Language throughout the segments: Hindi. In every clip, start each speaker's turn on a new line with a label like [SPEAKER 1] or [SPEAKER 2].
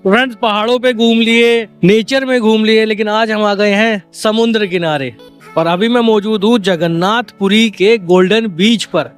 [SPEAKER 1] फ्रेंड्स, पहाड़ों पे घूम लिए, नेचर में घूम लिए, लेकिन आज हम आ गए हैं समुद्र किनारे। और अभी मैं मौजूद हूँ जगन्नाथपुरी के गोल्डन बीच पर।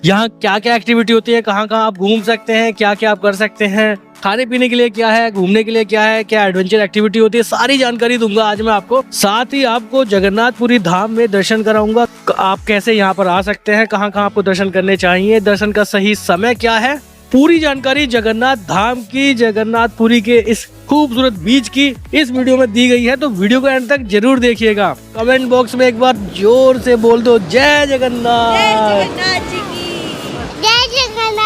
[SPEAKER 1] यहाँ क्या क्या एक्टिविटी होती है, कहाँ कहाँ आप घूम सकते हैं, क्या क्या आप कर सकते हैं, खाने पीने के लिए क्या है, घूमने के लिए क्या है, क्या एडवेंचर एक्टिविटी होती है, सारी जानकारी दूंगा आज मैं आपको। साथ ही आपको जगन्नाथपुरी धाम में दर्शन कराऊंगा। आप कैसे यहाँ पर आ सकते हैं, कहाँ कहाँ आपको दर्शन करने चाहिए, दर्शन का सही समय क्या है, पूरी जानकारी जगन्नाथ धाम की, जगन्नाथपुरी के इस खूबसूरत बीच की इस वीडियो में दी गई है। तो वीडियो को एंड तक जरूर देखिएगा। कमेंट बॉक्स में एक बार जोर से बोल दो, जय जगन्नाथ।
[SPEAKER 2] जय जगन्नाथ जी की जय जगन्नाथ।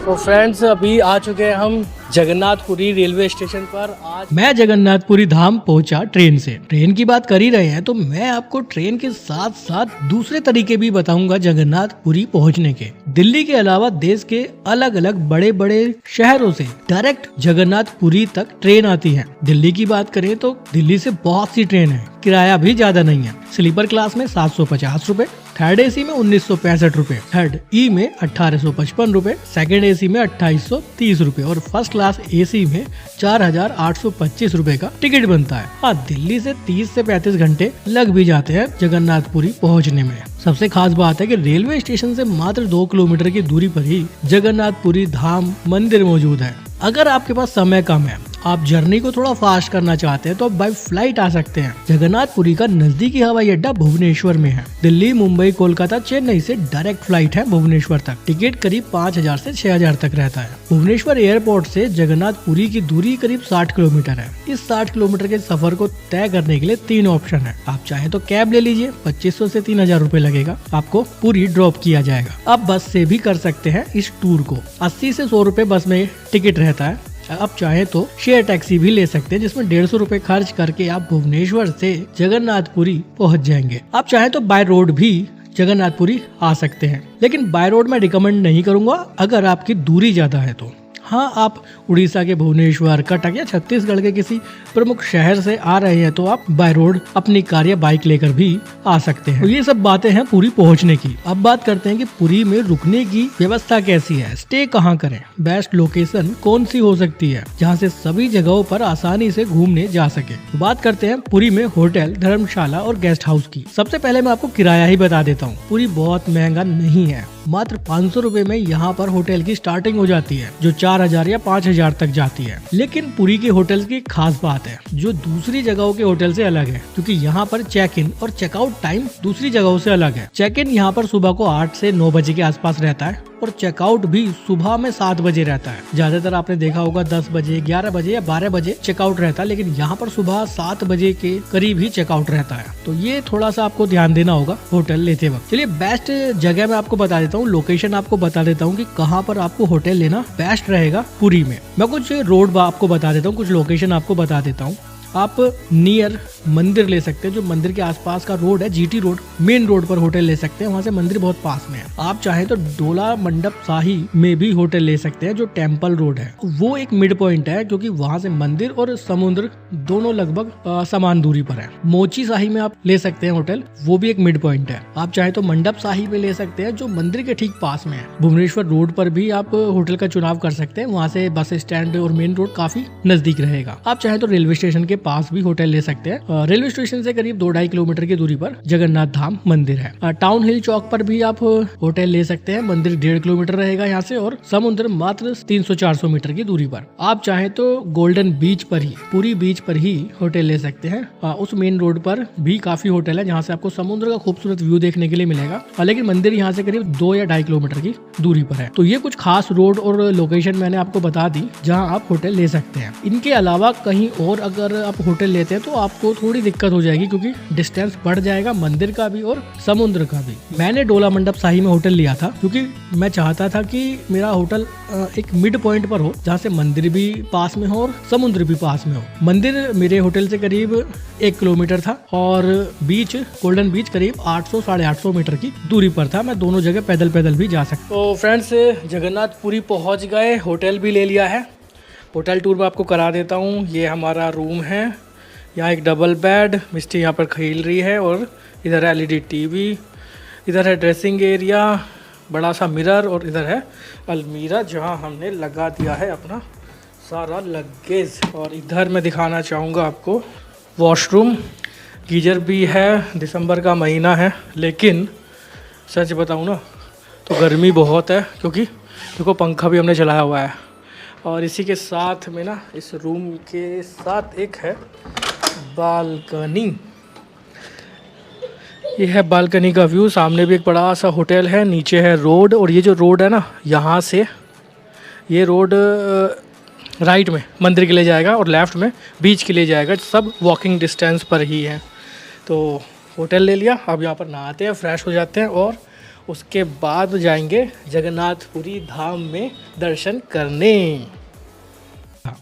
[SPEAKER 1] तो फ्रेंड्स, अभी आ चुके हैं हम जगन्नाथपुरी रेलवे स्टेशन पर। आज मैं जगन्नाथपुरी धाम पहुंचा ट्रेन से। ट्रेन की बात कर ही रहे हैं तो मैं आपको ट्रेन के साथ साथ दूसरे तरीके भी बताऊंगा जगन्नाथपुरी पहुंचने के। दिल्ली के अलावा देश के अलग अलग बड़े बड़े शहरों से डायरेक्ट जगन्नाथपुरी तक ट्रेन आती है। दिल्ली की बात करें तो दिल्ली से बहुत सी ट्रेन है, किराया भी ज्यादा नहीं है। स्लीपर क्लास में 750 रूपए, थर्ड एसी में 1965 रूपए, थर्ड ई में 1855 रूपए, सेकेंड एसी में 2830 रूपए और फर्स्ट क्लास एसी में 4825 रूपए का टिकट बनता है। हाँ, दिल्ली से 30 से 35 घंटे लग भी जाते हैं जगन्नाथपुरी पहुंचने में। सबसे खास बात है कि रेलवे स्टेशन से मात्र 2 किलोमीटर की दूरी पर ही जगन्नाथपुरी धाम मंदिर मौजूद है। अगर आपके पास समय कम है, आप जर्नी को थोड़ा फास्ट करना चाहते हैं तो आप बाय फ्लाइट आ सकते हैं। जगन्नाथपुरी का नजदीकी हवाई अड्डा भुवनेश्वर में है। दिल्ली, मुंबई, कोलकाता, चेन्नई से डायरेक्ट फ्लाइट है भुवनेश्वर तक। टिकट करीब 5000 से 6000 तक रहता है। भुवनेश्वर एयरपोर्ट से जगन्नाथपुरी की दूरी करीब 60 किलोमीटर है। इस 60 किलोमीटर के सफर को तय करने के लिए 3 ऑप्शन है। आप चाहे तो कैब ले लीजिए, 2500 से 3000 रूपए लगेगा, आपको पूरी ड्रॉप किया जाएगा। आप बस से भी कर सकते हैं इस टूर को। 80 से 100 रूपए बस में टिकट रहता है। आप चाहे तो शेयर टैक्सी भी ले सकते हैं, जिसमें 150 रूपए खर्च करके आप भुवनेश्वर से जगन्नाथपुरी पहुंच जाएंगे। आप चाहे तो बाय रोड भी जगन्नाथपुरी आ सकते हैं, लेकिन बाय रोड मैं रिकमेंड नहीं करूंगा अगर आपकी दूरी ज्यादा है तो। हाँ, आप उड़ीसा के भुवनेश्वर, कटक या छत्तीसगढ़ के किसी प्रमुख शहर से आ रहे हैं तो आप बाय रोड अपनी कार या बाइक लेकर भी आ सकते हैं। तो ये सब बातें हैं पुरी पहुंचने की। अब बात करते हैं कि पुरी में रुकने की व्यवस्था कैसी है, स्टे कहाँ करें, बेस्ट लोकेशन कौन सी हो सकती है जहाँ से सभी जगहों पर आसानी से घूमने जा सके। तो बात करते हैं पुरी में होटल, धर्मशाला और गेस्ट हाउस की। सबसे पहले मैं आपको किराया ही बता देता हूँ। पुरी बहुत महंगा नहीं है, मात्र 500 रूपए में यहाँ पर होटल की स्टार्टिंग हो जाती है, जो 4000 या 5000 तक जाती है। लेकिन पुरी के होटल की खास बात है जो दूसरी जगहों के होटल से अलग है, क्योंकि यहाँ पर चेक इन और चेकआउट टाइम दूसरी जगहों से अलग है। चेक इन यहाँ पर सुबह को 8 से 9 बजे के आसपास रहता है और चेकआउट भी सुबह में 7 बजे रहता है। ज्यादातर आपने देखा होगा 10 बजे, 11 बजे या 12 बजे चेकआउट रहता है, लेकिन यहाँ पर सुबह 7 बजे के करीब ही चेकआउट रहता है। तो ये थोड़ा सा आपको ध्यान देना होगा होटल लेते वक्त। चलिए, बेस्ट जगह मैं आपको बता देता हूँ, लोकेशन आपको बता देता हूँ कि कहाँ पर आपको होटल लेना बेस्ट रहेगा पुरी में। मैं कुछ रोड आपको बता देता हूँ, कुछ लोकेशन आपको बता देता हूँ। आप नियर मंदिर ले सकते हैं, जो मंदिर के आसपास का रोड है, जीटी रोड, मेन रोड पर होटल ले सकते हैं, वहाँ से मंदिर बहुत पास में है। आप चाहे तो डोला मंडप शाही में भी होटल ले सकते हैं, जो टेम्पल रोड है। वो एक मिड पॉइंट है, क्योंकि वहाँ से मंदिर और समुद्र दोनों लगभग समान दूरी पर है। मोची शाही में आप ले सकते हैं होटल, वो भी एक मिड पॉइंट है। आप चाहे तो मंडप शाही में ले सकते हैं, जो मंदिर के ठीक पास में है। भुवनेश्वर रोड पर भी आप होटल का चुनाव कर सकते हैं, वहाँ से बस स्टैंड और मेन रोड काफी नजदीक रहेगा। आप चाहे तो रेलवे स्टेशन के पास भी होटल ले सकते हैं। रेलवे स्टेशन से करीब 2-2.5 किलोमीटर की दूरी पर जगन्नाथ धाम मंदिर है। टाउन हिल चौक पर भी आप होटल ले सकते हैं। मंदिर 1.5 किलोमीटर रहेगा यहाँ से और समुद्र मात्र 300-400 मीटर की दूरी पर। आप चाहे तो गोल्डन बीच पर ही, पूरी बीच पर ही होटल ले सकते हैं। उस मेन रोड पर भी काफी होटल है, जहाँ से आपको समुद्र का खूबसूरत व्यू देखने के लिए मिलेगा। लेकिन मंदिर यहाँ से करीब 2 या 2.5 किलोमीटर की दूरी पर है। तो ये कुछ खास रोड और लोकेशन मैंने आपको बता दी जहाँ आप होटल ले सकते हैं। इनके अलावा कहीं और अगर आप होटल लेते हैं तो आपको थोड़ी दिक्कत हो जाएगी, क्योंकि डिस्टेंस बढ़ जाएगा मंदिर का भी और समुद्र का भी। मैंने डोला मंडप शाही में होटल लिया था, क्योंकि मैं चाहता था कि मेरा होटल एक मिड पॉइंट पर हो, जहाँ से मंदिर भी पास में हो और समुद्र भी पास में हो। मंदिर मेरे होटल से करीब 1 किलोमीटर था और बीच, गोल्डन बीच, करीब 800-850 मीटर की दूरी पर था। मैं दोनों जगह पैदल पैदल भी जा सकता। तो फ्रेंड्स, जगन्नाथपुरी पहुंच गए, होटल भी ले लिया है। होटल टूर में आपको करा देता हूँ। ये हमारा रूम है, यहाँ एक डबल बेड, मिस्टी यहाँ पर खेल रही है और इधर एलईडी टीवी, इधर है ड्रेसिंग एरिया, बड़ा सा मिरर, और इधर है अलमीरा जहाँ हमने लगा दिया है अपना सारा लगेज। और इधर मैं दिखाना चाहूँगा आपको वॉशरूम, गीजर भी है। दिसंबर का महीना है, लेकिन सच बताऊँ ना तो गर्मी बहुत है, क्योंकि देखो पंखा भी हमने चलाया हुआ है। और इसी के साथ में ना इस रूम के साथ एक है बालकनी। ये है बालकनी का व्यू। सामने भी एक बड़ा सा होटल है, नीचे है रोड, और ये जो रोड है ना यहाँ से ये रोड राइट में मंदिर के लिए जाएगा और लेफ़्ट में बीच के लिए जाएगा। सब वॉकिंग डिस्टेंस पर ही है। तो होटल ले लिया, अब यहाँ पर नहाते हैं, फ्रेश हो जाते हैं और उसके बाद जाएंगे जगन्नाथपुरी धाम में दर्शन करने।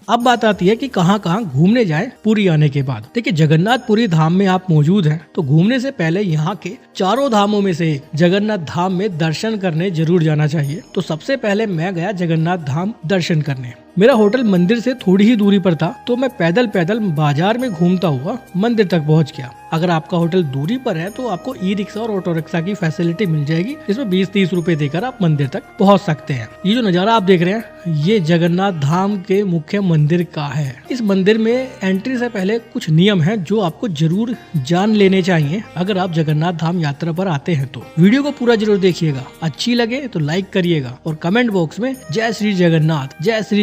[SPEAKER 1] अब बात आती है कि कहाँ कहाँ घूमने जाएं पुरी आने के बाद। देखिए जगन्नाथपुरी धाम में आप मौजूद हैं तो घूमने से पहले यहाँ के चारों धामों में से जगन्नाथ धाम में दर्शन करने जरूर जाना चाहिए। तो सबसे पहले मैं गया जगन्नाथ धाम दर्शन करने। मेरा होटल मंदिर से थोड़ी ही दूरी पर था, तो मैं पैदल पैदल बाजार में घूमता हुआ मंदिर तक पहुंच गया। अगर आपका होटल दूरी पर है तो आपको ई रिक्शा और ऑटो रिक्शा की फैसिलिटी मिल जाएगी, जिसमें 20-30 रुपए देकर आप मंदिर तक पहुंच सकते हैं। ये जो नज़ारा आप देख रहे हैं ये जगन्नाथ धाम के मुख्य मंदिर का है। इस मंदिर में एंट्री से पहले कुछ नियम है जो आपको जरूर जान लेने चाहिए अगर आप जगन्नाथ धाम यात्रा पर आते हैं। तो वीडियो को पूरा जरूर देखिएगा, अच्छी लगे तो लाइक करिएगा और कमेंट बॉक्स में जय श्री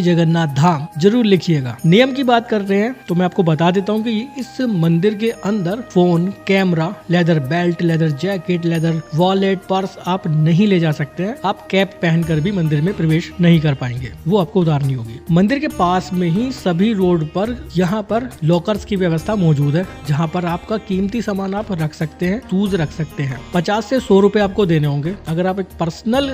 [SPEAKER 1] जगन्नाथ धाम जरूर लिखिएगा। नियम की बात कर रहे हैं तो मैं आपको बता देता हूँ कि इस मंदिर के अंदर phone, camera, leather belt, leather jacket, leather wallet, purse आप नहीं ले जा सकते हैं। आप कैप पहनकर भी मंदिर में प्रवेश नहीं कर पाएंगे, वो आपको उतारनी होगी। मंदिर के पास में ही सभी रोड पर यहाँ पर लॉकर्स की व्यवस्था मौजूद है, जहाँ पर आपका कीमती सामान आप रख सकते हैं, शूज रख सकते हैं। 50 से 100 रुपए आपको देने होंगे। अगर आप एक पर्सनल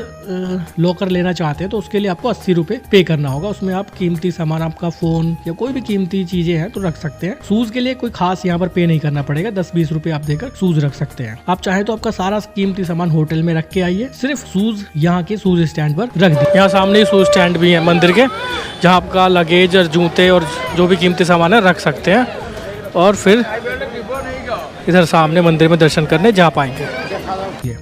[SPEAKER 1] लॉकर लेना चाहते हैं तो उसके लिए आपको 80 रुपए पे करना होगा। उसमें आप कीमती सामान, आपका फोन या कोई भी कीमती चीजें हैं तो रख सकते हैं। शूज के लिए कोई खास यहाँ पर पे नहीं करना पड़ेगा, 10-20 रुपए आप देकर शूज रख सकते हैं। आप चाहे तो आपका सारा कीमती सामान होटल में रख के आइए, सिर्फ शूज यहाँ के शूज स्टैंड पर रख दे। यहाँ सामने शूज स्टैंड भी है मंदिर के, जहाँ आपका लगेज और जूते और जो भी कीमती सामान है रख सकते हैं, और फिर इधर सामने मंदिर में दर्शन करने जा पाएंगे।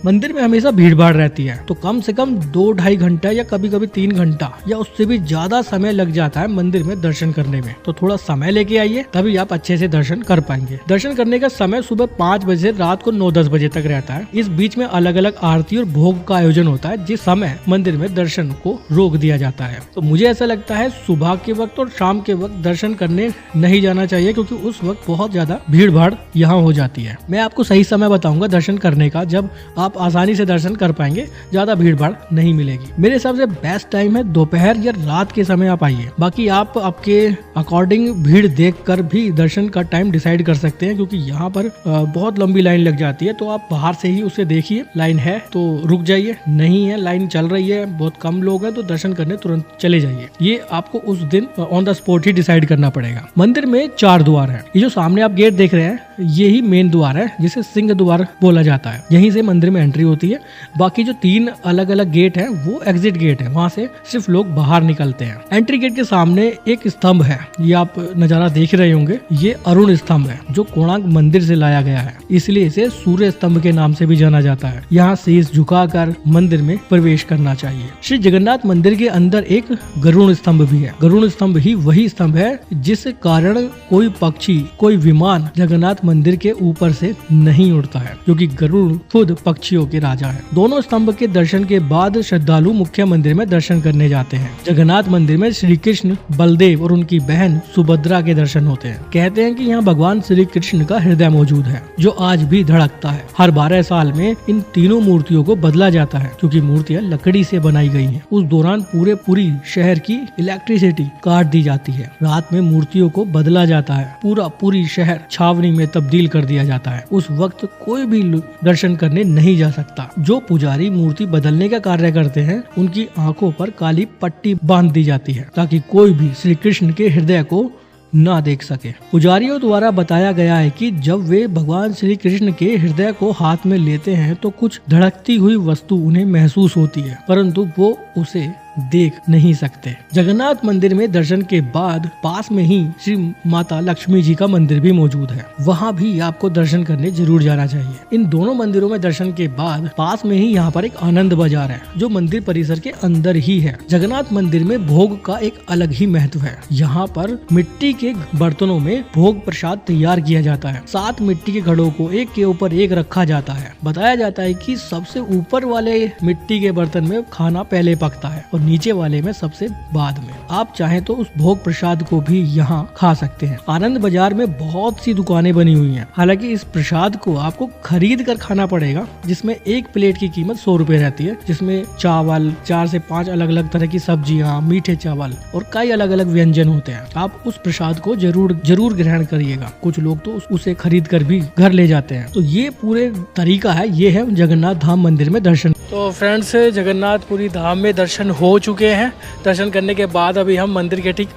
[SPEAKER 1] मंदिर में हमेशा भीड़ भाड़ रहती है, तो कम से कम 2-2.5 घंटा या कभी कभी 3 घंटा या उससे भी ज्यादा समय लग जाता है मंदिर में दर्शन करने में। तो थोड़ा समय लेके आइए, तभी आप अच्छे से दर्शन कर पाएंगे। दर्शन करने का समय सुबह 5 बजे से रात को 9-10 बजे तक रहता है। इस बीच में अलग अलग आरती और भोग का आयोजन होता है, जिस समय मंदिर में दर्शन को रोक दिया जाता है। तो मुझे ऐसा लगता है सुबह के वक्त और शाम के वक्त दर्शन करने नहीं जाना चाहिए, क्योंकि उस वक्त बहुत ज्यादा भीड़ भाड़ यहाँ हो जाती है। मैं आपको सही समय बताऊंगा दर्शन करने का, जब आप आसानी से दर्शन कर पाएंगे, ज्यादा भीड़ भाड़ नहीं मिलेगी। मेरे हिसाब से बेस्ट टाइम है दोपहर या रात के समय आप आइए। बाकी आप आपके अकॉर्डिंग भीड़ देखकर भी दर्शन का टाइम डिसाइड कर सकते हैं, क्योंकि यहाँ पर बहुत लंबी लाइन लग जाती है। तो आप बाहर से ही उसे देखिए, लाइन है तो रुक जाइए, नहीं है लाइन चल रही है, बहुत कम लोग हैं तो दर्शन करने तुरंत चले जाइए। ये आपको उस दिन on the spot he decide करना पड़ेगा। मंदिर में 4 द्वार है। ये जो सामने आप गेट देख रहे हैं ये ही मेन द्वार है, जिसे सिंह द्वार बोला जाता है। यहीं से मंदिर में एंट्री होती है। बाकी जो 3 अलग अलग गेट हैं वो एग्जिट गेट है, वहाँ से सिर्फ लोग बाहर निकलते हैं। एंट्री गेट के सामने एक स्तंभ है, ये आप नजारा देख रहे होंगे, ये अरुण स्तंभ है जो कोणार्क मंदिर से लाया गया है, इसलिए इसे सूर्य स्तंभ के नाम से भी जाना जाता है। यहाँ शीश झुकाकर मंदिर में प्रवेश करना चाहिए। श्री जगन्नाथ मंदिर के अंदर एक गरुड़ स्तंभ भी है। गरुड़ स्तंभ ही वही स्तंभ है जिस कारण कोई पक्षी, कोई विमान जगन्नाथ मंदिर के ऊपर से नहीं उड़ता है, क्योंकि गरुड़ खुद पक्षियों के राजा है। दोनों स्तंभ के दर्शन के बाद श्रद्धालु मुख्य मंदिर में दर्शन करने जाते हैं। जगन्नाथ मंदिर में श्री कृष्ण, बलदेव और उनकी बहन सुभद्रा के दर्शन होते हैं। कहते हैं कि यहाँ भगवान श्री कृष्ण का हृदय मौजूद है, जो आज भी धड़कता है। हर 12 साल में इन तीनों मूर्तियों को बदला जाता है, क्योंकि मूर्तियाँ लकड़ी से बनाई गई हैं। उस दौरान पूरी शहर की इलेक्ट्रिसिटी काट दी जाती है। रात में मूर्तियों को बदला जाता है, पूरी शहर छावनी में तब्दील कर दिया जाता है। उस वक्त कोई भी दर्शन करने नहीं जा सकता। जो पुजारी मूर्ति बदलने का कार्य करते हैं उनकी आंखों पर काली पट्टी बांध दी जाती है, ताकि कोई भी श्री कृष्ण के हृदय को ना देख सके। पुजारियों द्वारा बताया गया है कि जब वे भगवान श्री कृष्ण के हृदय को हाथ में लेते हैं तो कुछ धड़कती हुई वस्तु उन्हें महसूस होती है, परंतु वो उसे देख नहीं सकते। जगन्नाथ मंदिर में दर्शन के बाद पास में ही श्री माता लक्ष्मी जी का मंदिर भी मौजूद है, वहाँ भी आपको दर्शन करने जरूर जाना चाहिए। इन दोनों मंदिरों में दर्शन के बाद पास में ही यहाँ पर एक आनंद बाजार है जो मंदिर परिसर के अंदर ही है। जगन्नाथ मंदिर में भोग का एक अलग ही महत्व है। यहाँ पर मिट्टी के बर्तनों में भोग प्रसाद तैयार किया जाता है। 7 मिट्टी के घड़ों को एक के ऊपर एक रखा जाता है। बताया जाता है कि सबसे ऊपर वाले मिट्टी के बर्तन में खाना पहले पकता है और नीचे वाले में सबसे बाद में। आप चाहें तो उस भोग प्रसाद को भी यहाँ खा सकते हैं। आनंद बाजार में बहुत सी दुकानें बनी हुई हैं। हालांकि इस प्रसाद को आपको खरीद कर खाना पड़ेगा, जिसमें एक प्लेट की कीमत 100 रुपए रहती है, जिसमें चावल 4 से 5 अलग अलग तरह की सब्जियां, मीठे चावल और कई अलग अलग व्यंजन होते हैं। आप उस प्रसाद को जरूर ग्रहण करिएगा। कुछ लोग तो उसे खरीद कर भी घर ले जाते हैं। तो ये पूरे तरीका है, ये है जगन्नाथ धाम मंदिर में दर्शन। तो फ्रेंड्स, जगन्नाथपुरी धाम में दर्शन हो चुके हैं। दर्शन करने के बाद अभी हम मंदिर के ठीक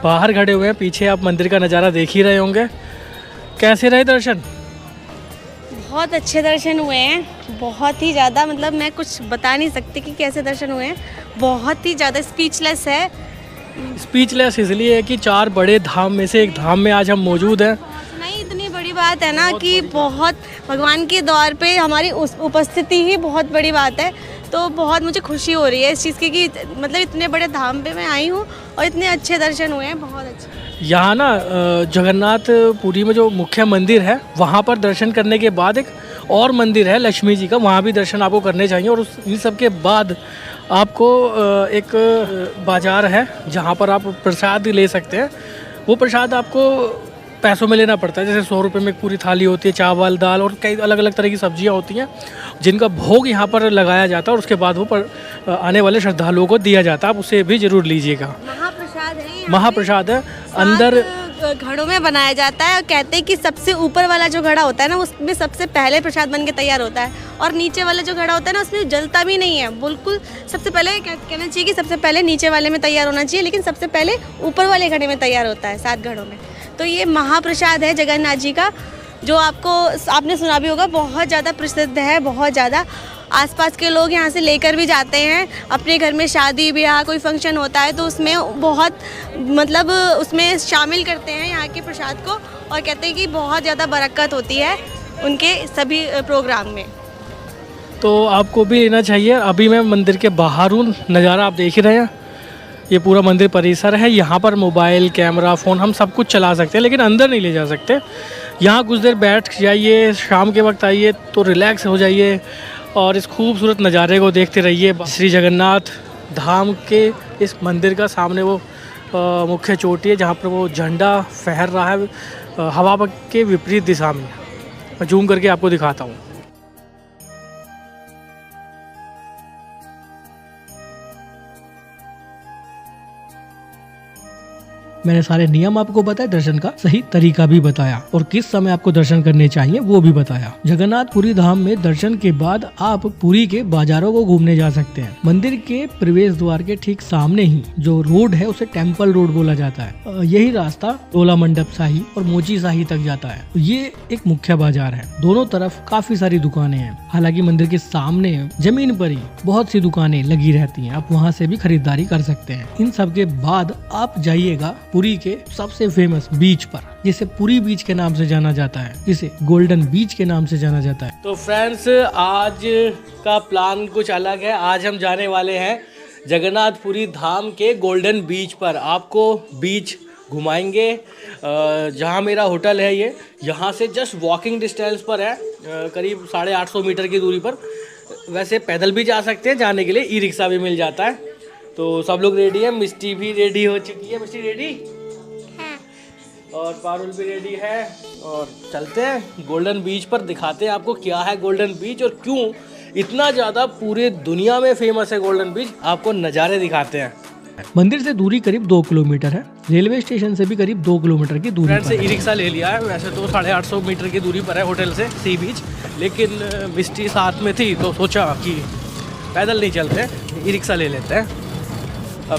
[SPEAKER 1] बाहर खड़े हुए हैं। पीछे आप मंदिर का नज़ारा देख ही रहे होंगे। कैसे रहे दर्शन?
[SPEAKER 3] बहुत अच्छे दर्शन हुए हैं, बहुत ही ज़्यादा, मतलब मैं कुछ बता नहीं सकती कि कैसे दर्शन हुए हैं। बहुत ही ज़्यादा स्पीचलेस है।
[SPEAKER 1] स्पीचलेस इसलिए है कि 4 बड़े धाम में से एक धाम में आज हम मौजूद हैं।
[SPEAKER 3] नहीं, इतनी बड़ी बात है ना कि बहुत भगवान के दौर पे हमारी उपस्थिति ही बहुत बड़ी बात है। तो बहुत मुझे खुशी हो रही है इस चीज़ की कि मतलब इतने बड़े धाम पे मैं आई हूँ और इतने अच्छे दर्शन हुए हैं, बहुत अच्छे।
[SPEAKER 1] यहाँ ना जगन्नाथपुरी में जो मुख्य मंदिर है वहाँ पर दर्शन करने के बाद एक और मंदिर है लक्ष्मी जी का, वहाँ भी दर्शन आपको करने चाहिए। और इन सब के बाद आपको एक बाज़ार है जहाँ पर आप प्रसाद ले सकते हैं। वो प्रसाद आपको पैसों में लेना पड़ता है। जैसे 100 रुपये में एक पूरी थाली होती है, चावल दाल और कई अलग अलग तरह की सब्जियां होती हैं जिनका भोग यहाँ पर लगाया जाता है और उसके बाद वो आने वाले श्रद्धालुओं को दिया जाता है। आप उसे भी जरूर लीजिएगा।
[SPEAKER 3] महाप्रसाद है,
[SPEAKER 1] महाप्रसाद है। अंदर
[SPEAKER 3] घड़ों में बनाया जाता है और कहते हैं कि सबसे ऊपर वाला जो घड़ा होता है ना उसमें सबसे पहले प्रसाद बन के तैयार होता है, और नीचे वाला जो घड़ा होता है ना उसमें जलता भी नहीं है बिल्कुल। सबसे पहले कहना चाहिए कि सबसे पहले नीचे वाले में तैयार होना चाहिए, लेकिन सबसे पहले ऊपर वाले घड़े में तैयार होता है, 7 घड़ों में। तो ये महाप्रसाद है जगन्नाथ जी का, जो आपने सुना भी होगा, बहुत ज़्यादा प्रसिद्ध है। बहुत ज़्यादा आसपास के लोग यहाँ से लेकर भी जाते हैं अपने घर में। शादी ब्याह कोई फंक्शन होता है तो उसमें बहुत मतलब उसमें शामिल करते हैं यहाँ के प्रसाद को, और कहते हैं कि बहुत ज़्यादा बरकत होती है उनके सभी प्रोग्राम में।
[SPEAKER 1] तो आपको भी लेना चाहिए। अभी मैं मंदिर के बाहर हूँ, नज़ारा आप देख ही रहे हैं। ये पूरा मंदिर परिसर है। यहाँ पर मोबाइल, कैमरा, फ़ोन हम सब कुछ चला सकते हैं, लेकिन अंदर नहीं ले जा सकते। यहाँ कुछ देर बैठ जाइए, शाम के वक्त आइए तो रिलैक्स हो जाइए और इस खूबसूरत नज़ारे को देखते रहिए। श्री जगन्नाथ धाम के इस मंदिर का सामने वो मुख्य चोटी है जहाँ पर वो झंडा फहर रहा है हवा के विपरीत दिशा में। मैं जूम करके आपको दिखाता हूँ। मैंने सारे नियम आपको बताए, दर्शन का सही तरीका भी बताया और किस समय आपको दर्शन करने चाहिए वो भी बताया। जगन्नाथपुरी धाम में दर्शन के बाद आप पुरी के बाजारों को घूमने जा सकते हैं। मंदिर के प्रवेश द्वार के ठीक सामने ही जो रोड है उसे टेम्पल रोड बोला जाता है। यही रास्ता डोला मंडप शाही और मोची शाही तक जाता है। ये एक मुख्य बाजार है। दोनों तरफ काफी सारी दुकानें हैं। हालांकि मंदिर के सामने जमीन पर ही बहुत सी दुकानें लगी रहती हैं, आप वहाँ से भी खरीदारी कर सकते हैं। इन सब के बाद आप जाइएगा पुरी के सबसे फेमस बीच पर, जिसे पुरी बीच के नाम से जाना जाता है, जिसे गोल्डन बीच के नाम से जाना जाता है। तो फ्रेंड्स, आज का प्लान कुछ अलग है। आज हम जाने वाले हैं जगन्नाथपुरी धाम के गोल्डन बीच पर। आपको बीच घुमाएंगे। जहाँ मेरा होटल है ये यहाँ से जस्ट वॉकिंग डिस्टेंस पर है, करीब 850 मीटर की दूरी पर। वैसे पैदल भी जा सकते हैं, जाने के लिए ई रिक्शा भी मिल जाता है। तो सब लोग रेडी है, मिस्टी भी रेडी हो चुकी है। मिस्टी रेडी है और पारुल भी रेडी है, और चलते हैं गोल्डन बीच पर। दिखाते हैं आपको क्या है गोल्डन बीच और क्यों इतना ज़्यादा पूरे दुनिया में फेमस है गोल्डन बीच। आपको नज़ारे दिखाते हैं। मंदिर से दूरी करीब 2 किलोमीटर है। रेलवे स्टेशन से भी करीब 2 किलोमीटर की दूरी से ई रिक्शा ले लिया है। वैसे तो 850 मीटर की दूरी पर है होटल से सी बीच, लेकिन मिस्टी साथ में थी तो सोचा कि पैदल नहीं चलते, ई रिक्शा ले लेते हैं।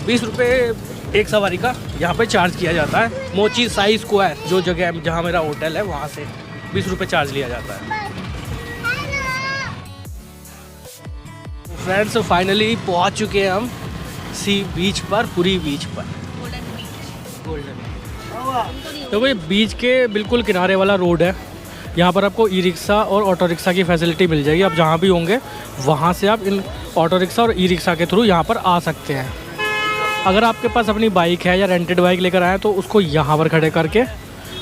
[SPEAKER 1] 20 रुपये एक सवारी का यहाँ पे चार्ज किया जाता है। मोची साई स्क्वायर जो जगह जहाँ मेरा होटल है वहाँ से 20 रुपये चार्ज लिया जाता है। फ्रेंड्स, फाइनली पहुँच चुके हैं हम सी बीच पर, पुरी बीच पर, गोल्डन। तो ये बीच के बिल्कुल किनारे वाला रोड है। यहाँ पर आपको ई रिक्शा और ऑटो रिक्शा की फैसिलिटी मिल जाएगी। आप जहाँ भी होंगे वहाँ से आप इन ऑटो रिक्शा और ई रिक्शा के थ्रू यहाँ पर आ सकते हैं। अगर आपके पास अपनी बाइक है या रेंटेड बाइक लेकर आए तो उसको यहाँ पर खड़े करके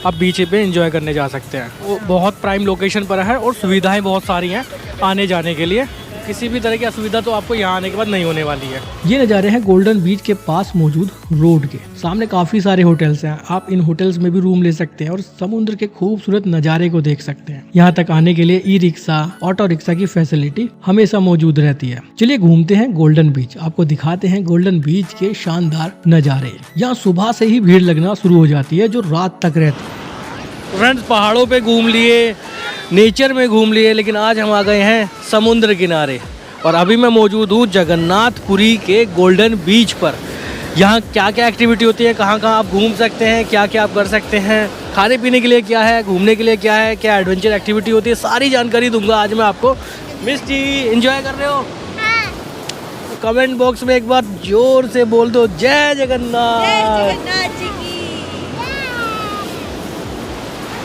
[SPEAKER 1] आप बीच पे एंजॉय करने जा सकते हैं। वो बहुत प्राइम लोकेशन पर है और सुविधाएं बहुत सारी हैं आने जाने के लिए। किसी भी तरह की असुविधा तो आपको यहाँ आने के बाद नहीं होने वाली है। ये नज़ारे हैं गोल्डन बीच के पास मौजूद रोड के। सामने काफ़ी सारे होटल्स हैं। आप इन होटल्स में भी रूम ले सकते हैं और समुद्र के खूबसूरत नज़ारे को देख सकते हैं। यहाँ तक आने के लिए ई रिक्शा, ऑटो रिक्शा की फैसिलिटी हमेशा मौजूद रहती है। चलिए घूमते हैं गोल्डन बीच, आपको दिखाते हैं गोल्डन बीच के शानदार नज़ारे। यहाँ सुबह से ही भीड़ लगना शुरू हो जाती है जो रात तक रहती है। फ्रेंड्स, पहाड़ों पे घूम लिए, नेचर में घूम लिए, लेकिन आज हम आ गए हैं समुद्र किनारे और अभी मैं मौजूद हूँ जगन्नाथपुरी के गोल्डन बीच पर। यहाँ क्या क्या एक्टिविटी होती है, कहाँ कहाँ आप घूम सकते हैं, क्या क्या आप कर सकते हैं, खाने पीने के लिए क्या है, घूमने के लिए क्या है, क्या एडवेंचर एक्टिविटी होती है, सारी जानकारी दूंगा आज मैं आपको। मिस जी, एंजॉय कर रहे हो? तो कमेंट बॉक्स में एक बार जोर से बोल दो, जय जगन्नाथ।
[SPEAKER 3] जय जगन्नाथ जी की।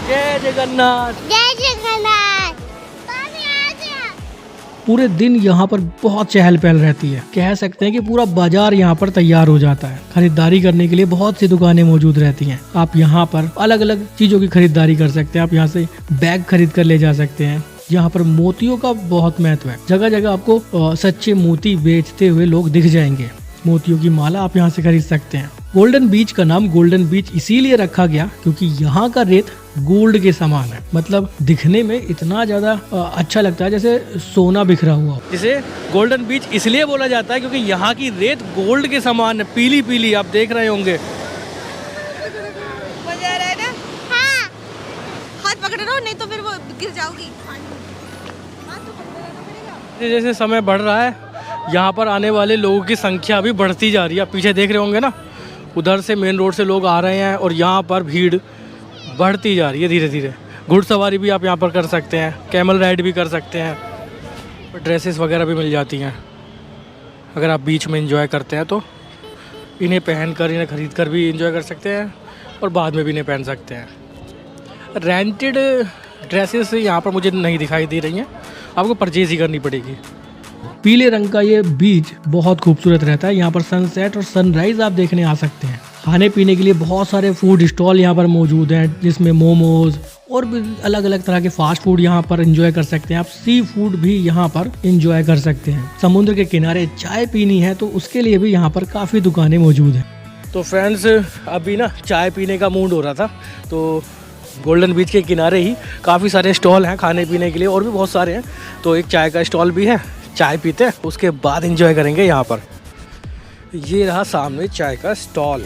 [SPEAKER 1] जय जगन्नाथ।
[SPEAKER 2] जय जगन्नाथ। पानी आ जा।
[SPEAKER 1] पूरे दिन यहाँ पर बहुत चहल पहल रहती है। कह सकते हैं कि पूरा बाजार यहाँ पर तैयार हो जाता है। खरीदारी करने के लिए बहुत सी दुकानें मौजूद रहती हैं। आप यहाँ पर अलग अलग चीजों की खरीदारी कर सकते हैं। आप यहाँ से बैग खरीद कर ले जा सकते हैं। यहाँ पर मोतियों का बहुत महत्व है। जगह जगह आपको सच्चे मोती बेचते हुए लोग दिख जाएंगे। मोतियों की माला आप यहाँ से खरीद सकते हैं। गोल्डन बीच का नाम गोल्डन बीच इसीलिए रखा गया क्योंकि यहाँ का रेत गोल्ड के समान है। मतलब दिखने में इतना ज्यादा अच्छा लगता है जैसे सोना बिखरा हुआ हो। इसे गोल्डन बीच इसलिए बोला जाता है क्योंकि यहाँ की रेत गोल्ड के समान है, पीली पीली। आप देख रहे होंगे।
[SPEAKER 3] मजा आ रहा है ना?
[SPEAKER 2] हाँ।
[SPEAKER 3] हाथ पकड़े रहो, नहीं तो फिर वो गिर जाओगी। हाथ तो पकड़े रहना पड़ेगा।
[SPEAKER 1] जैसे समय बढ़ रहा है, यहाँ पर आने वाले लोगों की संख्या भी बढ़ती जा रही है। आप पीछे देख रहे होंगे ना, उधर से मेन रोड से लोग आ रहे हैं और यहाँ पर भीड़ बढ़ती जा रही है धीरे धीरे। घुड़सवारी भी आप यहाँ पर कर सकते हैं, कैमल राइड भी कर सकते हैं। ड्रेसेस वगैरह भी मिल जाती हैं। अगर आप बीच में एंजॉय करते हैं तो इन्हें पहनकर, इन्हें खरीद कर भी एंजॉय कर सकते हैं और बाद में भी इन्हें पहन सकते हैं। रेंटेड ड्रेसेस यहाँ पर मुझे नहीं दिखाई दे रही हैं, आपको परचेज ही करनी पड़ेगी। पीले रंग का ये बीच बहुत खूबसूरत रहता है। यहाँ पर सनसेट और सनराइज आप देखने आ सकते हैं। खाने पीने के लिए बहुत सारे फूड स्टॉल यहाँ पर मौजूद हैं, जिसमें मोमोज और भी अलग अलग तरह के फास्ट फूड यहाँ पर एंजॉय कर सकते हैं। आप सी फूड भी यहाँ पर एंजॉय कर सकते हैं। समुद्र के किनारे चाय पीनी है तो उसके लिए भी यहाँ पर काफ़ी दुकानें मौजूद हैं। तो फ्रेंड्स, अभी ना चाय पीने का मूड हो रहा था तो गोल्डन बीच के किनारे ही काफ़ी सारे स्टॉल हैं खाने पीने के लिए, और भी बहुत सारे हैं। तो एक चाय का स्टॉल भी है, चाय पीते हैं उसके बाद एंजॉय करेंगे यहाँ पर। ये रहा सामने चाय का स्टॉल।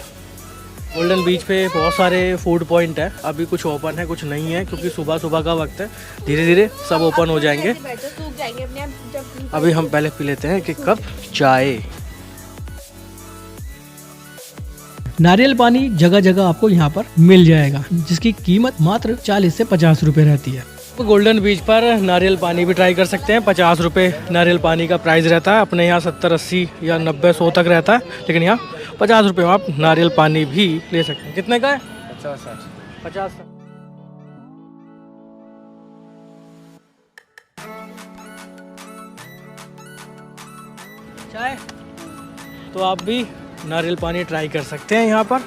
[SPEAKER 1] गोल्डन बीच पे बहुत सारे फूड पॉइंट है। अभी कुछ ओपन है, कुछ नहीं है क्योंकि सुबह सुबह का वक्त है। धीरे धीरे सब ओपन हो जाएंगे।
[SPEAKER 3] सूख जाएंगे अपने आप जब।
[SPEAKER 1] अभी हम पहले पी लेते हैं कि कप चाय। नारियल पानी जगह जगह आपको यहाँ पर मिल जाएगा, जिसकी कीमत मात्र 40 से 50 रुपए रहती है। गोल्डन बीच पर नारियल पानी भी ट्राई कर सकते हैं। 50 रुपये नारियल पानी का प्राइस रहता है। अपने यहाँ 70, 80 या 90, 100 तक रहता है, लेकिन यहाँ 50 रुपये में आप नारियल पानी भी ले सकते हैं। कितने का है? 50। चाय तो आप भी नारियल पानी ट्राई कर सकते हैं। यहाँ पर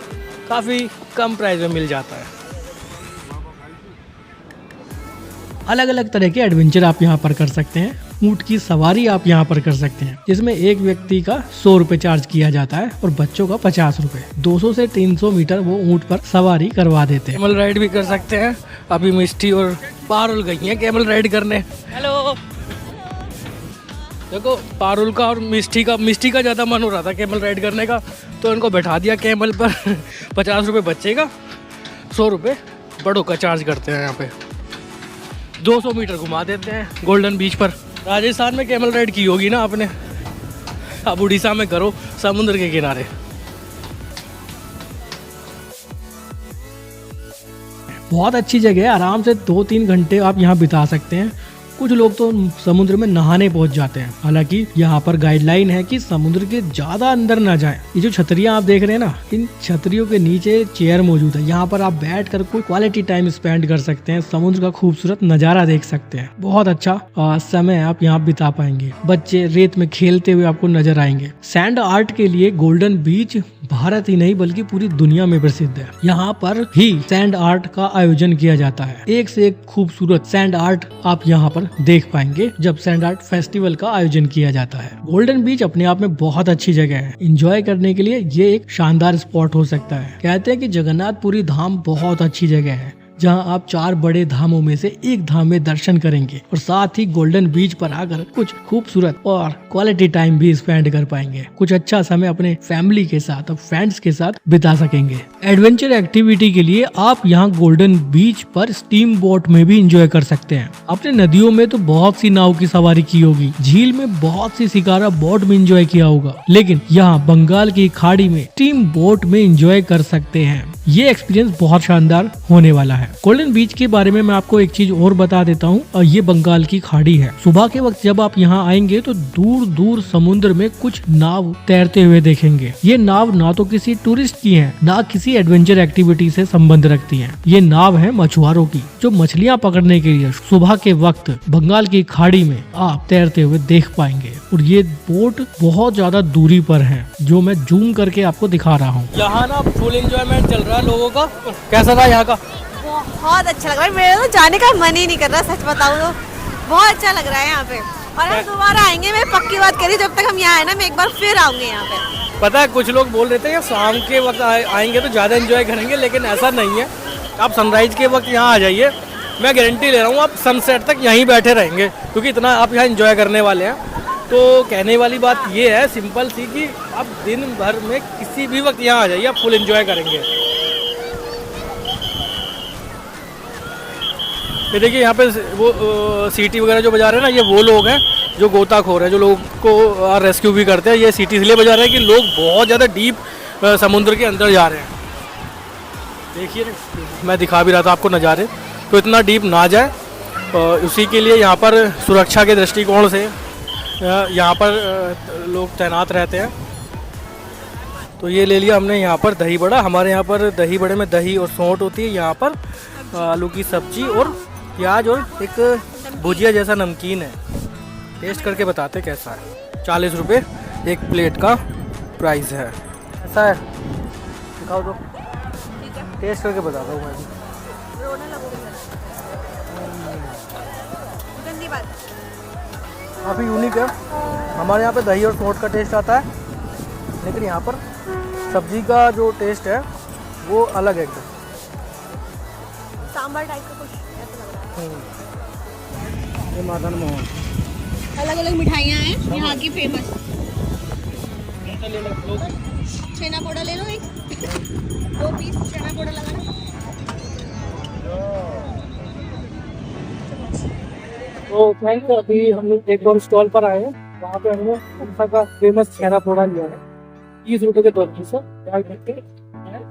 [SPEAKER 1] काफ़ी कम प्राइस में मिल जाता है। अलग अलग तरह के एडवेंचर आप यहाँ पर कर सकते हैं। ऊँट की सवारी आप यहाँ पर कर सकते हैं, जिसमें एक व्यक्ति का 100 रुपये चार्ज किया जाता है और बच्चों का 50 रुपये। 200 से 300 मीटर वो ऊँट पर सवारी करवा देते हैं। कैमल राइड भी कर सकते हैं। अभी मिष्टी और पारुल गई हैं कैमल राइड करने। हेलो, देखो पारुल का और मिष्टी का ज़्यादा मन हो रहा था कैमल राइड करने का, तो इनको बैठा दिया कैमल पर। 50 रुपये बच्चे का, 100 रुपये बड़ों का चार्ज करते हैं। यहाँ पे 200 मीटर घुमा देते हैं गोल्डन बीच पर। राजस्थान में कैमल राइड की होगी ना आपने, अब उड़ीसा में करो समुद्र के किनारे। बहुत अच्छी जगह है, आराम से 2-3 घंटे आप यहाँ बिता सकते हैं कुछ लोग तो समुद्र में नहाने पहुंच जाते हैं। हालांकि यहाँ पर गाइडलाइन है कि समुद्र के ज्यादा अंदर ना जाएं। ये जो छतरियां आप देख रहे हैं ना, इन छतरियों के नीचे चेयर मौजूद है। यहाँ पर आप बैठ कर कोई क्वालिटी टाइम स्पेंड कर सकते हैं, समुद्र का खूबसूरत नजारा देख सकते हैं। बहुत अच्छा समय आप यहाँ बिता पाएंगे। बच्चे रेत में खेलते हुए आपको नजर आएंगे। सैंड आर्ट के लिए गोल्डन बीच भारत ही नहीं बल्कि पूरी दुनिया में प्रसिद्ध है। यहाँ पर ही सैंड आर्ट का आयोजन किया जाता है। एक से एक खूबसूरत सैंड आर्ट आप यहाँ पर देख पाएंगे जब सैंड आर्ट फेस्टिवल का आयोजन किया जाता है। गोल्डन बीच अपने आप में बहुत अच्छी जगह है। एंजॉय करने के लिए ये एक शानदार स्पॉट हो सकता है। कहते हैं कि जगन्नाथपुरी धाम बहुत अच्छी जगह है, जहां आप 4 बड़े धामों में से एक धाम में दर्शन करेंगे और साथ ही गोल्डन बीच पर आकर कुछ खूबसूरत और क्वालिटी टाइम भी स्पेंड कर पाएंगे। कुछ अच्छा समय अपने फैमिली के साथ और फ्रेंड्स के साथ बिता सकेंगे। एडवेंचर एक्टिविटी के लिए आप यहां गोल्डन बीच पर स्टीम बोट में भी एंजॉय कर सकते हैं। अपने नदियों में तो बहुत सी नाव की सवारी की होगी, झील में बहुत सी शिकारा बोट में एंजॉय किया होगा, लेकिन यहाँ बंगाल की खाड़ी में स्टीम बोट में एंजॉय कर सकते हैं। ये एक्सपीरियंस बहुत शानदार होने वाला है। गोल्डन बीच के बारे में मैं आपको एक चीज और बता देता हूँ, और ये बंगाल की खाड़ी है। सुबह के वक्त जब आप यहाँ आएंगे तो दूर दूर समुद्र में कुछ नाव तैरते हुए देखेंगे। ये नाव ना तो किसी टूरिस्ट की है, ना किसी एडवेंचर एक्टिविटी से संबंध रखती है। ये नाव है मछुआरों की, जो मछलियाँ पकड़ने के लिए सुबह के वक्त बंगाल की खाड़ी में आप तैरते हुए देख पाएंगे। और ये बोट बहुत ज्यादा दूरी पर है, जो मैं जूम करके आपको दिखा रहा हूँ। यहाँ ना फुल एंजॉयमेंट चल रहा है लोगों का। कैसा था यहाँ का?
[SPEAKER 3] बहुत अच्छा लग रहा है। मेरा तो जाने का मन ही नहीं कर रहा, सच बताऊँ तो बहुत अच्छा लग रहा है यहाँ पे। और हम दोबारा आएंगे, मैं पक्की बात करी, जब तक हम यहाँ आए ना मैं एक बार फिर आऊंगी यहाँ पे।
[SPEAKER 1] पता है कुछ लोग बोल रहे थे कि शाम के वक्त आएंगे तो ज़्यादा एंजॉय करेंगे, लेकिन ऐसा नहीं है। आप सनराइज के वक्त यहाँ आ जाइए, मैं गारंटी ले रहा हूँ आप सनसेट तक यहीं बैठे रहेंगे, क्योंकि इतना आप यहाँ एंजॉय करने वाले हैं। तो कहने वाली बात ये है सिंपल सी कि आप दिन भर में किसी भी वक्त यहाँ आ जाइए, आप फुल एंजॉय करेंगे। ये देखिए यहाँ पे वो सीटी वगैरह जो बजा रहे हैं ना, ये वो लोग हैं जो गोताखोर हैं, जो लोगों को रेस्क्यू भी करते हैं। ये सीटी इसलिए बजा रहे हैं कि लोग बहुत ज़्यादा डीप समुद्र के अंदर जा रहे हैं। देखिए मैं दिखा भी रहा था आपको नज़ारे, तो इतना डीप ना जाए, उसी के लिए यहाँ पर सुरक्षा के दृष्टिकोण से यहाँ पर लोग तैनात रहते हैं। तो ये ले लिया हमने यहाँ पर दही बड़ा। हमारे यहाँ पर दही बड़े में दही और सौंठ होती है, यहाँ पर आलू की सब्जी और प्याज और एक भुजिया जैसा नमकीन है। टेस्ट करके बताते कैसा है। 40 रुपये एक प्लेट का प्राइस है। ऐसा है, दिखाओ तो, टेस्ट करके बताता हूँ मैं भी। काफ़ी यूनिक है। हमारे यहाँ पे दही और सौंठ का टेस्ट आता है, लेकिन यहाँ पर सब्जी का जो टेस्ट है वो अलग है एकदम।
[SPEAKER 3] सांभर टाइप का कुछ ऐसा लग रहा है।
[SPEAKER 1] ये मदन मोहन
[SPEAKER 3] अलग अलग मिठाइयाँ हैं यहाँ की फेमस। छेना पोड़ा ले लो, एक 2 पीस छेना पोड़ा लगाना।
[SPEAKER 1] तो फ्रेंड्स अभी हम लोग एक 2 स्टॉल पर आए हैं, वहाँ पे हमने उड़ीसा का फेमस छेना पोड़ा लिया है 30 रुपये के 2 पीस।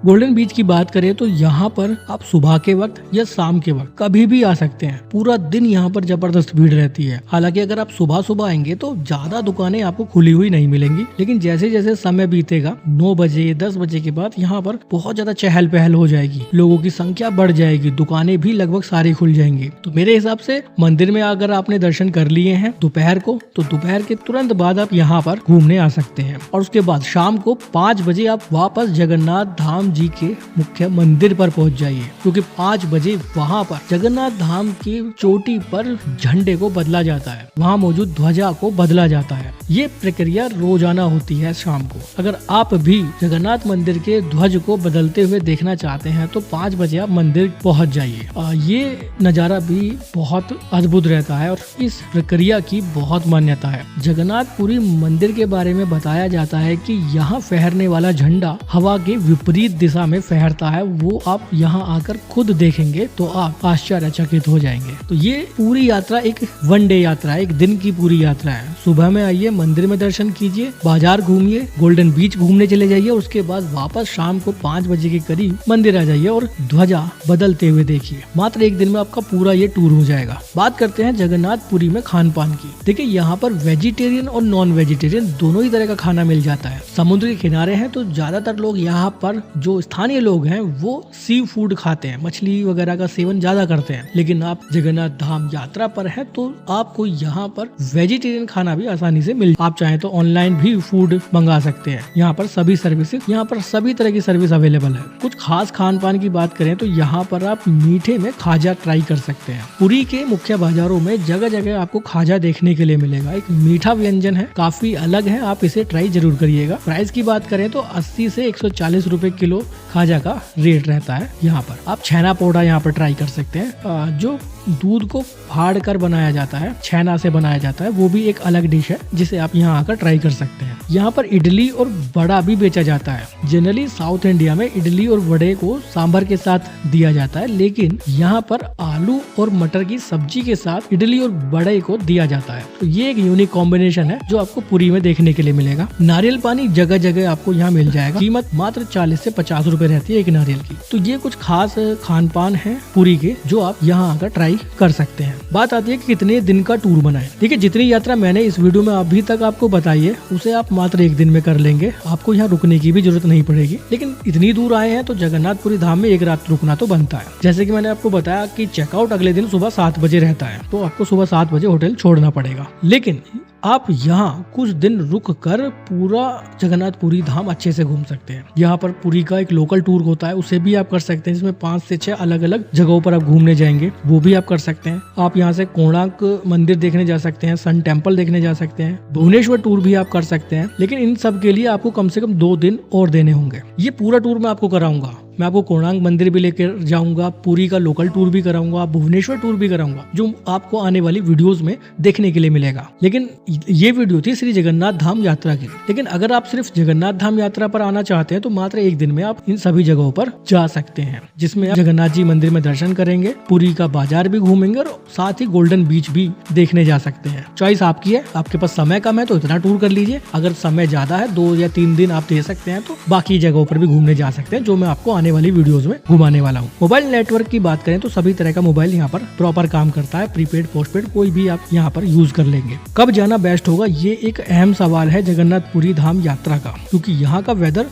[SPEAKER 1] गोल्डन बीच की बात करें तो यहाँ पर आप सुबह के वक्त या शाम के वक्त कभी भी आ सकते हैं। पूरा दिन यहाँ पर जबरदस्त भीड़ रहती है। हालांकि अगर आप सुबह सुबह आएंगे तो ज्यादा दुकानें आपको खुली हुई नहीं मिलेंगी, लेकिन जैसे जैसे समय बीतेगा 9 बजे 10 बजे के बाद यहाँ पर बहुत ज्यादा चहल पहल हो जाएगी, लोगों की संख्या बढ़ जाएगी, दुकानें भी लगभग सारी खुल जाएंगी। तो मेरे हिसाब से मंदिर में अगर आपने दर्शन कर लिए हैं दोपहर को, तो दोपहर के तुरंत बाद आप यहाँ पर घूमने आ सकते हैं। और उसके बाद शाम को 5 बजे आप वापस जगन्नाथ धाम जी के मुख्य मंदिर पर पहुंच जाइए, क्योंकि 5 बजे वहां पर जगन्नाथ धाम की चोटी पर झंडे को बदला जाता है, वहां मौजूद ध्वजा को बदला जाता है। ये प्रक्रिया रोजाना होती है शाम को। अगर आप भी जगन्नाथ मंदिर के ध्वज को बदलते हुए देखना चाहते हैं तो 5 बजे आप मंदिर पहुंच जाइए। ये नज़ारा भी बहुत अद्भुत रहता है और इस प्रक्रिया की बहुत मान्यता है। जगन्नाथपुरी मंदिर के बारे में बताया जाता है कि यहाँ फहरने वाला झंडा हवा के विपरीत दिशा में फहरता है वो आप यहाँ आकर खुद देखेंगे तो आप आश्चर्यचकित हो जाएंगे। तो ये पूरी यात्रा एक वन डे यात्रा है, एक दिन की पूरी यात्रा है। सुबह में आइए, मंदिर में दर्शन कीजिए, बाजार घूमिए, गोल्डन बीच घूमने चले जाइए, उसके बाद वापस शाम को 5 बजे के करीब मंदिर आ जाइए और ध्वजा बदलते हुए देखिए। मात्र एक दिन में आपका पूरा ये टूर हो जाएगा। बात करते हैं जगन्नाथपुरी में खान पान की। देखिए यहाँ पर वेजिटेरियन और नॉन वेजिटेरियन दोनों ही तरह का खाना मिल जाता है। समुद्र के किनारे हैं तो ज्यादातर लोग यहाँ पर जो स्थानीय लोग हैं वो सी फूड खाते हैं, मछली वगैरह का सेवन ज्यादा करते हैं। लेकिन आप जगन्नाथ धाम यात्रा पर है तो आपको यहाँ पर वेजिटेरियन खाना भी आसानी से मिल, आप चाहें तो ऑनलाइन भी फूड मंगा सकते हैं। यहाँ पर सभी सर्विसेज, यहाँ पर सभी तरह की सर्विस अवेलेबल है। कुछ खास खान पान की बात करें तो यहाँ पर आप मीठे में खाजा ट्राई कर सकते हैं। पुरी के मुख्य बाजारों में जगह जगह आपको खाजा देखने के लिए मिलेगा। एक मीठा व्यंजन है, काफी अलग है, आप इसे ट्राई जरूर करिएगा। प्राइस की बात करें तो 80 से 140 रुपए किलो खाजा का रेट रहता है। यहाँ पर आप छैना पोड़ा यहाँ पर ट्राई कर सकते हैं, जो दूध को फाड़ कर बनाया जाता है, छैना से बनाया जाता है, वो भी एक अलग डिश है जिसे आप यहाँ आकर ट्राई कर सकते हैं। यहाँ पर इडली और वड़ा भी बेचा जाता है। जनरली साउथ इंडिया में इडली और वड़े को सांभर के साथ दिया जाता है, लेकिन यहाँ पर आलू और मटर की सब्जी के साथ इडली और वड़े को दिया जाता है। तो ये एक यूनिक कॉम्बिनेशन है जो आपको पुरी में देखने के लिए मिलेगा। नारियल पानी जगह जगह आपको यहाँ मिल जाएगा। कीमत मात्र 40 से 50 रुपए रहती है एक नारियल की। तो ये कुछ खास खान पान है पुरी के जो आप यहाँ आकर ट्राई कर सकते हैं। बात आती है कि कितने दिन का टूर बनाएं। देखिए जितनी यात्रा मैंने इस वीडियो में अभी तक आपको बताई है उसे आप मात्र एक दिन में कर लेंगे। आपको यहाँ रुकने की भी जरूरत नहीं पड़ेगी। लेकिन इतनी दूर आए हैं तो जगन्नाथपुरी धाम में एक रात रुकना तो बनता है। जैसे कि मैंने आपको बताया कि चेकआउट अगले दिन सुबह 7 बजे रहता है, तो आपको सुबह 7 बजे होटल छोड़ना पड़ेगा। लेकिन आप यहाँ कुछ दिन रुक कर पूरा जगन्नाथपुरी धाम अच्छे से घूम सकते हैं। यहाँ पर पुरी का एक लोकल टूर होता है, उसे भी आप कर सकते हैं, जिसमें 5 से 6 अलग अलग जगहों पर आप घूमने जाएंगे, वो भी आप कर सकते हैं। आप यहाँ से कोणार्क मंदिर देखने जा सकते हैं, सन टेम्पल देखने जा सकते हैं, भुवनेश्वर टूर भी आप कर सकते हैं। लेकिन इन सब के लिए आपको कम से कम 2 दिन और देने होंगे। ये पूरा टूर मैं आपको कराऊंगा। मैं आपको कोणार्क मंदिर भी लेकर जाऊंगा, पुरी का लोकल टूर भी कराऊंगा, भुवनेश्वर टूर भी कराऊंगा, जो आपको आने वाली वीडियोस में देखने के लिए मिलेगा। लेकिन ये वीडियो थी श्री जगन्नाथ धाम यात्रा की। लेकिन अगर आप सिर्फ जगन्नाथ धाम यात्रा पर आना चाहते हैं तो मात्र एक दिन में आप इन सभी जगहों पर जा सकते हैं, जिसमें आप जगन्नाथ जी मंदिर में दर्शन करेंगे, पुरी का बाजार भी घूमेंगे और साथ ही गोल्डन बीच भी देखने जा सकते हैं। चॉइस आपकी है, आपके पास समय कम है तो इतना टूर कर लीजिए। अगर समय ज्यादा है, 2 या 3 दिन आप दे सकते हैं, तो बाकी जगहों पर भी घूमने जा सकते हैं, जो मैं आपको आने वाली वीडियोस में घुमाने वाला हूँ। मोबाइल नेटवर्क की बात करें तो सभी तरह का मोबाइल यहाँ पर प्रॉपर काम करता है। प्रीपेड पोस्टपेड कोई भी आप यहाँ पर यूज कर लेंगे। कब जाना बेस्ट होगा, ये एक अहम सवाल है जगन्नाथपुरी धाम यात्रा का, क्योंकि यहाँ का वेदर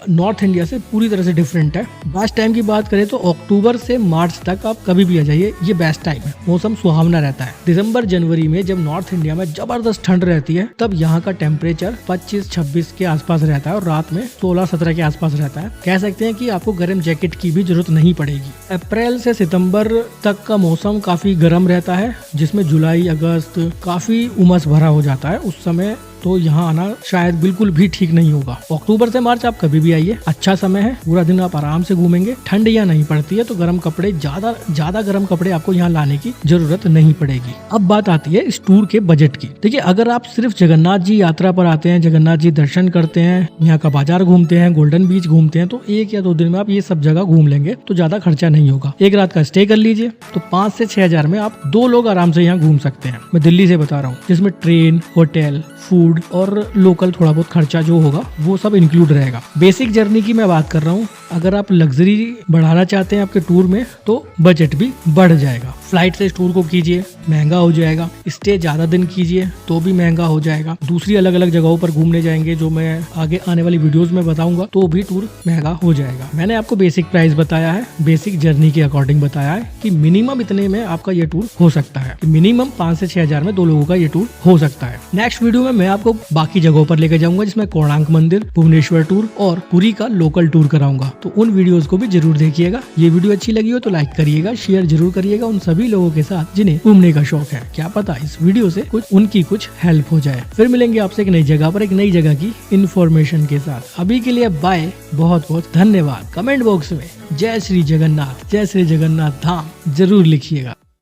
[SPEAKER 1] नॉर्थ इंडिया से पूरी तरह से डिफरेंट है। बेस्ट टाइम की बात करें तो अक्टूबर से मार्च तक आप कभी भी आ जाइए, ये बेस्ट टाइम है। मौसम सुहावना रहता है। दिसंबर जनवरी में जब नॉर्थ इंडिया में जबरदस्त ठंड रहती है, तब यहाँ का टेम्परेचर 25-26 के आसपास रहता है और रात में 16-17 के आसपास रहता है। कह सकते हैं कि आपको गर्म जैकेट की भी जरूरत नहीं पड़ेगी। अप्रैल से सितंबर तक का मौसम काफी गर्म रहता है, जिसमें जुलाई अगस्त काफी उमस भरा हो जाता है। उस समय तो यहाँ आना शायद बिल्कुल भी ठीक नहीं होगा। अक्टूबर से मार्च आप कभी भी आइए, अच्छा समय है, पूरा दिन आप आराम से घूमेंगे। ठंड यहाँ नहीं पड़ती है तो गर्म कपड़े, ज्यादा गर्म कपड़े आपको यहाँ लाने की जरूरत नहीं पड़ेगी। अब बात आती है इस टूर के बजट की। देखिए अगर आप सिर्फ जगन्नाथ जी यात्रा पर आते हैं, जगन्नाथ जी दर्शन करते हैं, यहाँ का बाजार घूमते हैं, गोल्डन बीच घूमते हैं, तो 1 या 2 दिन में आप ये सब जगह घूम लेंगे, तो ज्यादा खर्चा नहीं होगा। एक रात का स्टे कर लीजिए तो 5 से 6 हजार में आप 2 लोग आराम से यहाँ घूम सकते हैं। मैं दिल्ली से बता रहा हूँ, जिसमें ट्रेन, होटल, फूड और लोकल थोड़ा बहुत खर्चा जो होगा वो सब इंक्लूड रहेगा। बेसिक जर्नी की मैं बात कर रहा हूँ। अगर आप लग्जरी बढ़ाना चाहते हैं आपके टूर में तो बजट भी बढ़ जाएगा। फ्लाइट से इस टूर को कीजिए, महंगा हो जाएगा। स्टे ज्यादा दिन कीजिए तो भी महंगा हो जाएगा। दूसरी अलग अलग जगहों पर घूमने जाएंगे, जो मैं आगे आने वाली वीडियोस में बताऊंगा, तो भी टूर महंगा हो जाएगा। मैंने आपको बेसिक प्राइस बताया है, बेसिक जर्नी के अकॉर्डिंग बताया है कि मिनिमम इतने में आपका ये टूर हो सकता है। मिनिमम 5 से 6 हजार में 2 लोगों का ये टूर हो सकता है। नेक्स्ट वीडियो में मैं आपको बाकी जगहों पर लेकर जाऊंगा, जिसमें कोणार्क मंदिर, भुवनेश्वर टूर और पुरी का लोकल टूर कराऊंगा। तो उन वीडियोस को भी जरूर देखिएगा। ये वीडियो अच्छी लगी हो तो लाइक करिएगा, शेयर जरूर करिएगा उन सभी लोगों के साथ जिन्हें घूमने का शौक है। क्या पता इस वीडियो से उनकी कुछ हेल्प हो जाए। फिर मिलेंगे आपसे एक नई जगह पर, एक नई जगह की इन्फॉर्मेशन के साथ। अभी के लिए बाय, बहुत बहुत धन्यवाद। कमेंट बॉक्स में जय श्री जगन्नाथ, जय श्री जगन्नाथ धाम जरूर लिखिएगा।